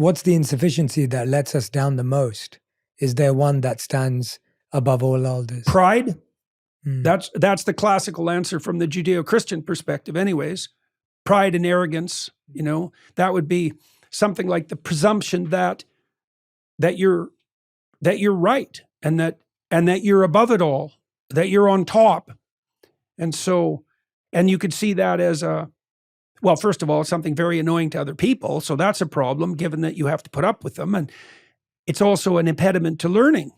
what's the insufficiency that lets us down the most? Is there one that stands above all others? Pride. That's the classical answer from the Judeo-Christian perspective anyways. Pride and arrogance, that would be something like the presumption that you're right and that you're above it all, that you're on top. And you could see that as well, first of all, it's something very annoying to other people. So that's a problem, given that you have to put up with them. And it's also an impediment to learning,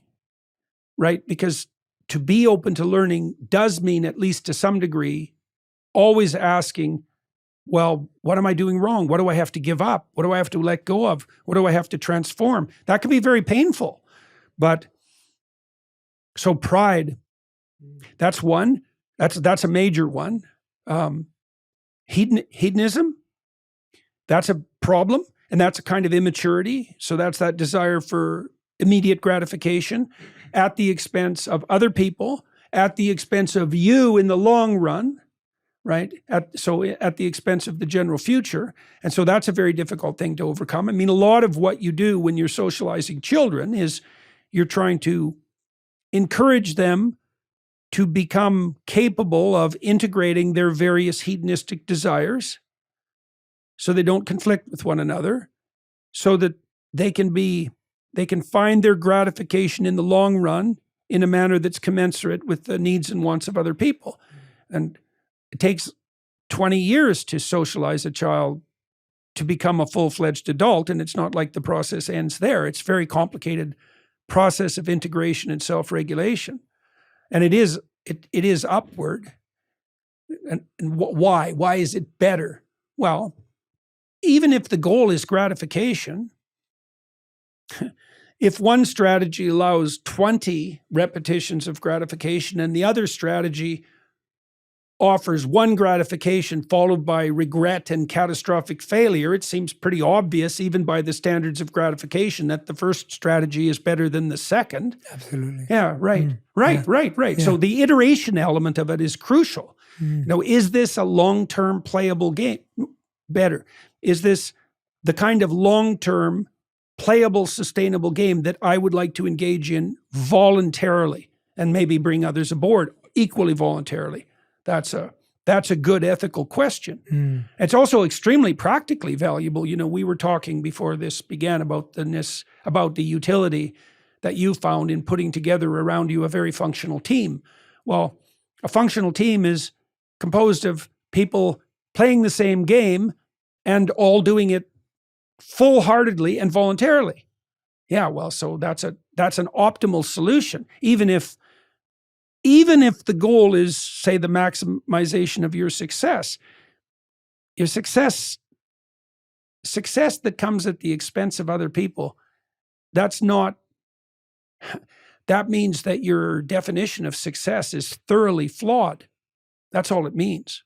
right? Because to be open to learning does mean, at least to some degree, always asking, well, what am I doing wrong? What do I have to give up? What do I have to let go of? What do I have to transform? That can be very painful. But so pride, that's one. That's a major one. Hedonism, that's a problem, and that's a kind of immaturity. So that's that desire for immediate gratification at the expense of other people, at the expense of you in the long run, right? At the expense of the general future. And so that's a very difficult thing to overcome. I mean, a lot of what you do when you're socializing children is you're trying to encourage them to become capable of integrating their various hedonistic desires so they don't conflict with one another, so that they can find their gratification in the long run in a manner that's commensurate with the needs and wants of other people. And it takes 20 years to socialize a child to become a full-fledged adult, and it's not like the process ends there. It's a very complicated process of integration and self-regulation. And it is upward. And why? Why is it better? Well, even if the goal is gratification, if one strategy allows 20 repetitions of gratification and the other strategy offers one gratification followed by regret and catastrophic failure, it seems pretty obvious, even by the standards of gratification, that the first strategy is better than the second. Absolutely. Yeah, right. Right. Yeah. So the iteration element of it is crucial. Now, is this a long-term playable game? Better. Is this the kind of long-term playable, sustainable game that I would like to engage in voluntarily and maybe bring others aboard equally voluntarily? That's a good ethical question. It's also extremely practically valuable. We were talking before this began about the utility that you found in putting together around you a very functional team. Well, a functional team is composed of people playing the same game and all doing it full-heartedly and voluntarily. Yeah, well, so that's an optimal solution, even if the goal is, say, the maximization of your success that comes at the expense of other people, that means that your definition of success is thoroughly flawed. That's all it means.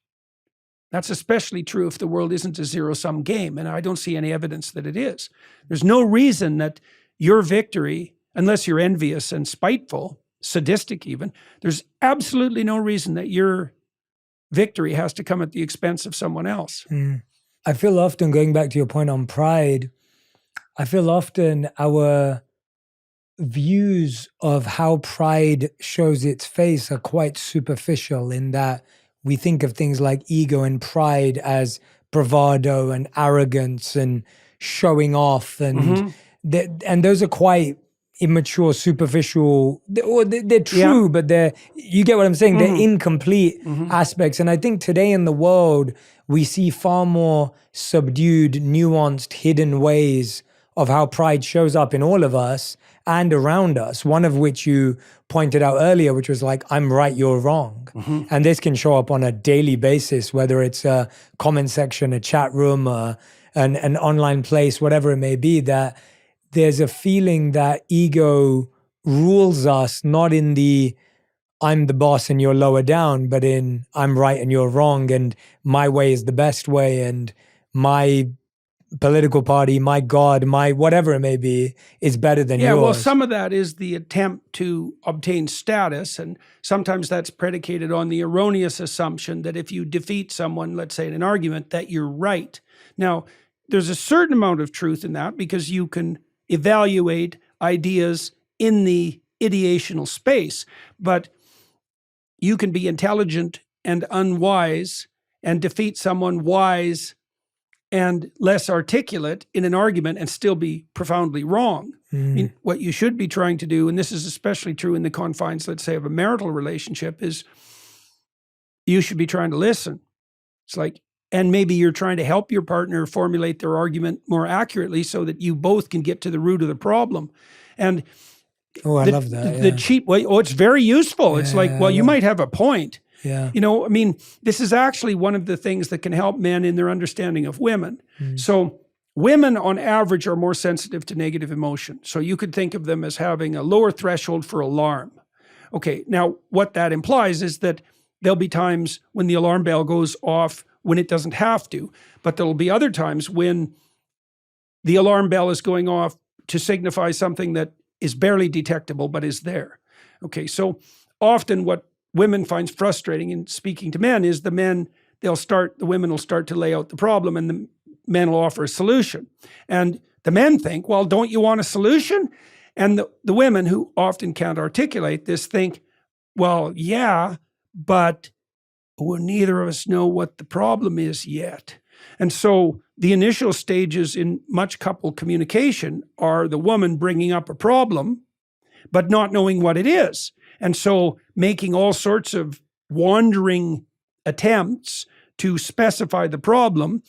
That's especially true if the world isn't a zero-sum game, and I don't see any evidence that it is. There's no reason that your victory, unless you're envious and spiteful, sadistic even, there's absolutely no reason that your victory has to come at the expense of someone else. I feel often, going back to your point on pride, I feel often our views of how pride shows its face are quite superficial, in that we think of things like ego and pride as bravado and arrogance and showing off, and those are quite immature, superficial. They're true, but you get what I'm saying? They're incomplete aspects. And I think today in the world, we see far more subdued, nuanced, hidden ways of how pride shows up in all of us and around us. One of which you pointed out earlier, which was like, I'm right, you're wrong. And this can show up on a daily basis, whether it's a comment section, a chat room, an online place, whatever it may be, that there's a feeling that ego rules us, not in the I'm the boss and you're lower down, but in I'm right and you're wrong, and my way is the best way, and my political party, my God, my whatever it may be, is better than yours. Yeah, well, some of that is the attempt to obtain status, and sometimes that's predicated on the erroneous assumption that if you defeat someone, let's say in an argument, that you're right. Now, there's a certain amount of truth in that because you can evaluate ideas in the ideational space, but you can be intelligent and unwise and defeat someone wise and less articulate in an argument and still be profoundly wrong. I mean, what you should be trying to do, and this is especially true in the confines, let's say, of a marital relationship, is you should be trying to listen. It's like, and maybe you're trying to help your partner formulate their argument more accurately so that you both can get to the root of the problem. And I love that. The cheap way, it's very useful. It's like, well, you might have a point. Yeah. You know, I mean, this is actually one of the things that can help men in their understanding of women. So women on average are more sensitive to negative emotion. So you could think of them as having a lower threshold for alarm. Okay, now what that implies is that there'll be times when the alarm bell goes off when it doesn't have to, but there'll be other times when the alarm bell is going off to signify something that is barely detectable but is there. Okay, so often what women finds frustrating in speaking to men is the women will start to lay out the problem and the men will offer a solution. And the men think, well, don't you want a solution? And the women, who often can't articulate this, think, well, yeah, but neither of us know what the problem is yet. And so the initial stages in much couple communication are the woman bringing up a problem, but not knowing what it is. And so making all sorts of wandering attempts to specify the problem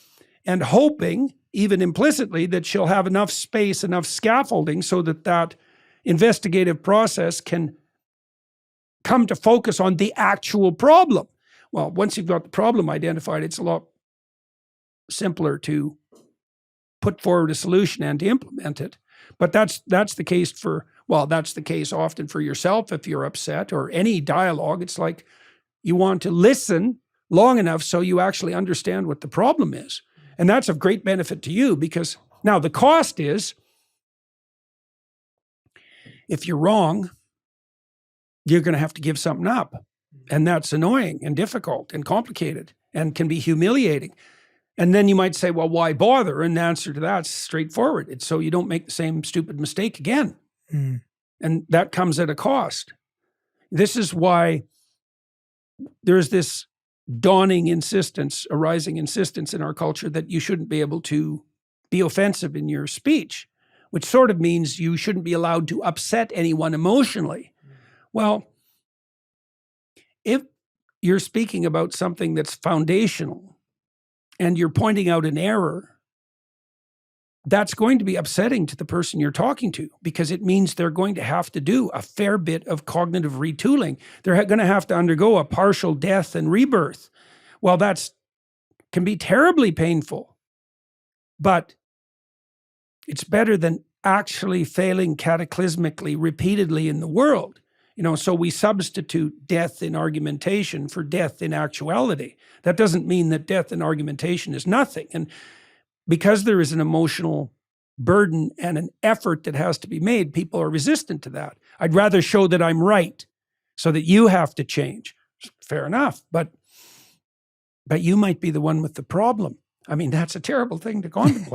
and hoping, even implicitly, that she'll have enough space, enough scaffolding so that that investigative process can come to focus on the actual problem. Well, once you've got the problem identified, it's a lot simpler to put forward a solution and to implement it. But that's the case for, well, that's the case often for yourself if you're upset, or any dialogue. It's like you want to listen long enough so you actually understand what the problem is. And that's of great benefit to you, because now the cost is, if you're wrong, you're going to have to give something up. And that's annoying and difficult and complicated and can be humiliating. And then you might say, well, why bother? And the answer to that's straightforward. It's so you don't make the same stupid mistake again. And that comes at a cost. This is why there's this dawning insistence, a rising insistence in our culture that you shouldn't be able to be offensive in your speech, which sort of means you shouldn't be allowed to upset anyone emotionally. Well, if you're speaking about something that's foundational and you're pointing out an error, that's going to be upsetting to the person you're talking to, because it means they're going to have to do a fair bit of cognitive retooling. They're going to have to undergo a partial death and rebirth. Well, that's can be terribly painful, but it's better than actually failing cataclysmically repeatedly in the world. You know, so we substitute death in argumentation for death in actuality. That doesn't mean that death in argumentation is nothing. And because there is an emotional burden and an effort that has to be made, people are resistant to that. I'd rather show that I'm right so that you have to change. Fair enough, but you might be the one with the problem. I mean, that's a terrible thing to contemplate.